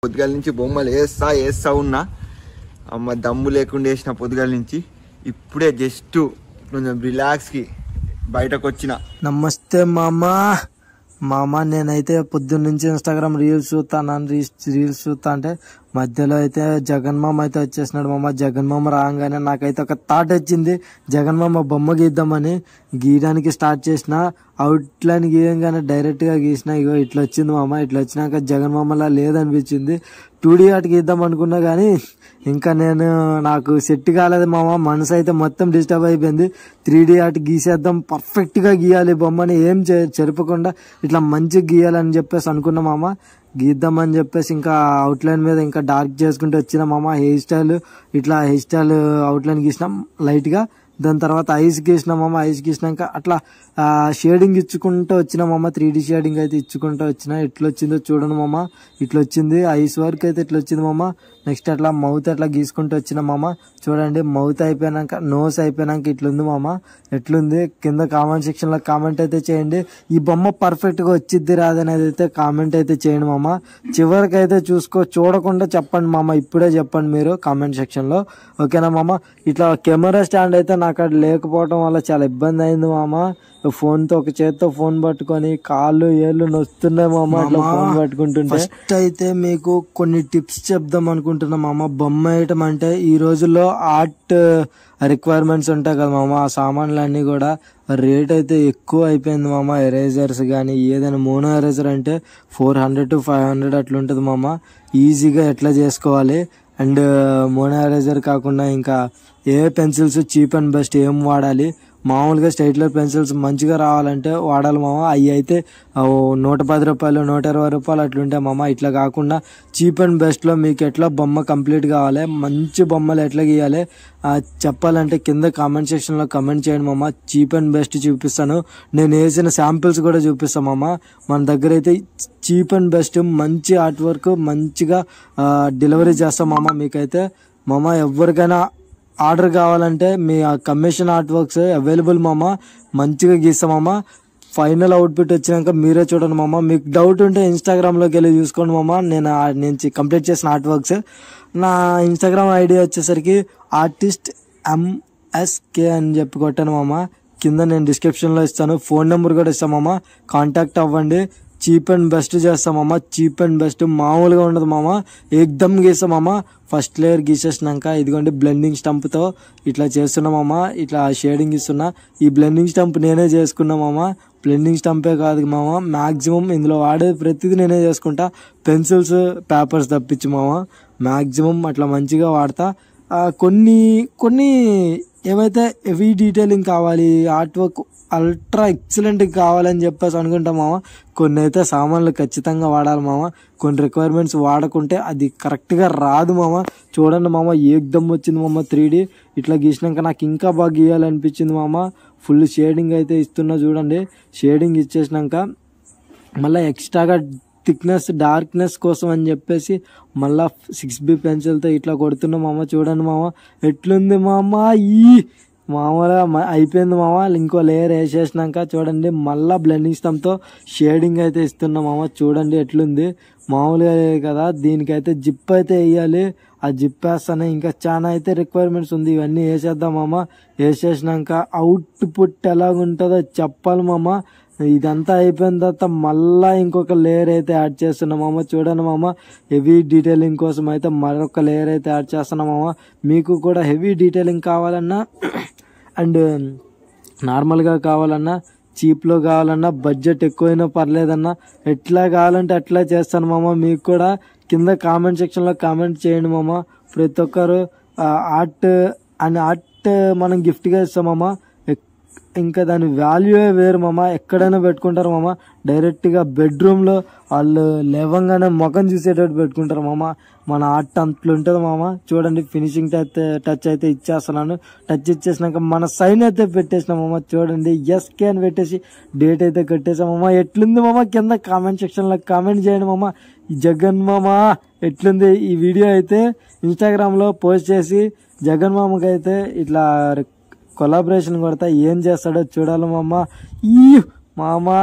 పొద్దుగాల నుంచి బొమ్మలు వేస్తా ఉన్నా అమ్మ దమ్ము లేకుండా వేసిన పొద్దుగాల నుంచి ఇప్పుడే జస్ట్ కొంచెం రిలాక్స్కి బయటకు వచ్చిన. నమస్తే మామ నేనైతే పొద్దున్న నుంచి ఇన్స్టాగ్రామ్ రీల్స్ చూస్తా అంటే మధ్యలో అయితే జగన్ మామ అయితే వచ్చేసినాడు మామ. జగన్ మామ రాగానే నాకైతే ఒక థాట్ వచ్చింది, జగన్ మామ బొమ్మ గీద్దామని గీయడానికి స్టార్ట్ చేసిన. అవుట్ లైన్ గీయంగానే డైరెక్ట్ గా గీసిన. ఇగో ఇట్లా వచ్చింది మామ. ఇట్లా వచ్చినాక జగన్ మామలా లేదనిపించింది. 2D ఆర్ట్ గీద్దాం అనుకున్నా కానీ ఇంకా నాకు సెట్ కాలేదు మామ. మనసు అయితే మొత్తం డిస్టర్బ్ అయిపోయింది. 3D ఆర్ట్ గీసేద్దాం, పర్ఫెక్ట్ గా గీయాలి బొమ్మని, ఏం చెరపకుండా ఇట్లా మంచిగా గీయాలని చెప్పేసి అనుకున్నా మామ. గీద్దామని చెప్పేసి ఇంకా అవుట్లైన్ మీద ఇంకా డార్క్ చేసుకుంటూ వచ్చిన మామ. హెయిర్ స్టైల్ అవుట్లైన్ గీసినాం లైట్ గా. దాని తర్వాత ఐస్ గీసిన మామ. ఐస్ గీసినాక అట్లా షేడింగ్ ఇచ్చుకుంటూ వచ్చిన మామ. 3D షేడింగ్ అయితే ఇచ్చుకుంటూ వచ్చిన. ఎట్లా వచ్చిందో చూడండి మామ. ఇట్లా వచ్చింది ఐస్ వర్క్ అయితే ఇట్లా వచ్చింది మామ. నెక్స్ట్ అట్లా మౌత్ అట్లా గీసుకుంటూ వచ్చిన మామ. చూడండి మౌత్ అయిపోయినాక నోస్ అయిపోయినాక ఇట్లుంది మామ. ఎట్లుంది కింద కామెంట్ సెక్షన్ లో కామెంట్ అయితే చేయండి. ఈ బొమ్మ పర్ఫెక్ట్ గా వచ్చిద్ది రాదనేది అయితే కామెంట్ అయితే చేయండి మామ. చివరికి అయితే చూడకుండా చెప్పండి మామ. ఇప్పుడే చెప్పండి మీరు కామెంట్ సెక్షన్ లో, ఓకేనా మామ. ఇట్లా కెమెరా స్టాండ్ అయితే నాకు అక్కడ లేకపోవడం వల్ల చాలా ఇబ్బంది అయింది మామ. ఫోన్ తో ఒక చేత్తో ఫోన్ పట్టుకొని కాళ్ళు ఏళ్ళు నొస్తున్నాయి మామ అట్లా ఫోన్ పట్టుకుంటుంటే. ఫస్ట్ అయితే మీకు కొన్ని టిప్స్ చెప్దాం అనుకుంటున్నా మామ. బొమ్మ వేయటం అంటే ఈ రోజుల్లో ఆర్ట్ రిక్వైర్మెంట్స్ ఉంటాయి కదా మామ. ఆ సామాన్లన్నీ కూడా రేట్ అయితే ఎక్కువ అయిపోయింది మామ. ఎరేజర్స్ కానీ ఏదైనా మోనో ఎరేజర్ అంటే 400 to 500 అట్లా ఉంటుంది మామ. ఈజీగా ఎట్లా చేసుకోవాలి. అండ్ మోనో ఎరేజర్ కాకుండా ఇంకా ఏ పెన్సిల్స్ చీప్ అండ్ బెస్ట్ ఏం వాడాలి. మామూలుగా స్టేట్లర్ పెన్సిల్స్ మంచిగా రావాలంటే వాడాలి మామ. అవి అయితే 110 రూపాయలు 120 రూపాయలు అట్లుంటాయి మామ. ఇట్లా కాకుండా చీప్ అండ్ బెస్ట్ లో మీకు ఎట్లా బొమ్మ కంప్లీట్ కావాలి, మంచి బొమ్మలు ఎట్లా గీయాలి చెప్పాలంటే కింద కామెంట్ సెక్షన్ లో కామెంట్ చేయండి మామ. చీప్ అండ్ బెస్ట్ చూపిస్తాను. నేను వేసిన శాంపిల్స్ కూడా చూపిస్తాను మామ. మన దగ్గర అయితే చీప్ అండ్ బెస్ట్ మంచి ఆర్ట్ వర్క్ మంచిగా డెలివరీ చేస్తాం మామ. మీకైతే మామ ఎవరికైనా ఆర్డర్ కావాలంటే మీ కమిషన్ ఆర్ట్ వర్క్స్ అవైలబుల్ మామ. మంచిగా గీస్తాం మామ. ఫైనల్ అవుట్పుట్ వచ్చినాక మీరే చూడండి మామ. మీకు డౌట్ ఉంటే ఇన్స్టాగ్రామ్ లోకి వెళ్ళి చూసుకోండి మామ. నేను కంప్లీట్ చేసిన ఆర్ట్ వర్క్స్. నా ఇన్స్టాగ్రామ్ ఐడి వచ్చేసరికి ఆర్టిస్ట్ MSK అని చెప్పి కొట్టాను మామ. కింద నేను డిస్క్రిప్షన్ లో ఇస్తాను. ఫోన్ నెంబర్ కూడా ఇస్తాను మామ. కాంటాక్ట్ అవ్వండి. చీప్ అండ్ బెస్ట్ చేస్తాం మామ. చీప్ అండ్ బెస్ట్ మామూలుగా ఉండదు మామ. ఏకదమ్ గీస్తాం మామ. ఫస్ట్ లేయర్ గీసేసినాక ఇదిగోండి బ్లెండింగ్ స్టంప్ తో ఇట్లా చేస్తున్నా మామ. ఇట్లా షేడింగ్ ఇస్తున్నా. ఈ బ్లెండింగ్ స్టంప్ నేనే చేసుకున్నా మామ. బ్లెండింగ్ స్టంపే కాదు మామ, మాక్సిమం ఇందులో వాడే ప్రతిదీ నేనే చేసుకుంటా. పెన్సిల్స్ పేపర్స్ తప్పించి మామ మాక్సిమం అట్లా మంచిగా వాడతా. కొన్ని ఏవైతే హెవీ డీటెయిలింగ్ కావాలి, ఆర్ట్ వర్క్ అల్ట్రా ఎక్సలెంట్ కావాలని చెప్పేసి అనుకుంటాం మామ. కొన్ని అయితే సామాన్లు ఖచ్చితంగా వాడాలి మామ. కొన్ని రిక్వైర్మెంట్స్ వాడకుంటే అది కరెక్ట్ గా రాదు మామ. చూడండి మామ ఏకదమ్ వచ్చింది మామ. 3D ఇట్లా గీసినాక నాకు ఇంకా బాగా గీయాలనిపించింది మామ. ఫుల్ షేడింగ్ అయితే ఇస్తున్నా చూడండి. షేడింగ్ ఇచ్చేసినాక మళ్ళీ ఎక్స్ట్రాగా థిక్నెస్ డార్క్నెస్ కోసం అని చెప్పేసి మళ్ళా 6B పెన్సిల్ తో ఇట్లా కొడుతున్నా మామ. చూడండి మామ ఎట్లుంది మామ. మామూలుగా అయిపోయింది మామ. ఇంకో లేయర్ వేసేసినాక చూడండి మళ్ళా బ్లెండింగ్ స్టంప్ తో షేడింగ్ అయితే ఇస్తున్నా మామ. చూడండి ఎట్లుంది. మామూలుగా కదా, దీనికైతే జిప్ అయితే వేయాలి. ఆ జిప్ వేస్తానే ఇంకా చాలా అయితే రిక్వైర్మెంట్స్ ఉంది. ఇవన్నీ వేసేద్దాం మామ. వేసేసినాక అవుట్పుట్ ఎలాగుంటుందో చెప్పాలి మామ. ఇదంతా అయిపోయిన తర్వాత మళ్ళా ఇంకొక లేయర్ అయితే యాడ్ చేస్తున్నాం మామ. చూడండి మామ హెవీ డీటెయిలింగ్ కోసం అయితే మరొక లేయర్ అయితే యాడ్ చేస్తున్నాం మామ. మీకు కూడా హెవీ డీటెయిలింగ్ కావాలన్నా అండ్ నార్మల్గా కావాలన్నా, చీప్లో కావాలన్నా, బడ్జెట్ ఎక్కువైనా పర్లేదన్నా, ఎట్లా కావాలంటే అట్లా చేస్తాను మామ. మీకు కూడా కింద కామెంట్ సెక్షన్లో కామెంట్ చేయండి మామ. ప్రతి ఒక్కరు ఆర్ట్ మనం గిఫ్ట్గా ఇస్తాం మామ. ఇంకా దాని వాల్యూయే వేరు మామ. ఎక్కడైనా పెట్టుకుంటారు మామ. డైరెక్ట్గా బెడ్రూమ్లో వాళ్ళు లేవంగానే ముఖం చూసేటట్టు పెట్టుకుంటారు మామ. మన ఆర్ట్ అంట్లు ఉంటుంది మామ. చూడండి ఫినిషింగ్ టచ్ అయితే ఇచ్చేస్తున్నాను. టచ్ ఇచ్చేసినాక మన సైన్ అయితే పెట్టేసినాం మామ. చూడండి SK అని పెట్టేసి డేట్ అయితే కట్టేసాం మామ. ఎట్లుంది మామ కింద కామెంట్ సెక్షన్లో కామెంట్ చేయండి మామ. జగన్ మామ ఎట్లుంది. ఈ వీడియో అయితే ఇన్స్టాగ్రామ్ లో పోస్ట్ చేసి జగన్ మామకి అయితే ఇట్లా కొలాబరేషన్ కొడతా. ఏం చేస్తాడో చూడాలి మామ. మామా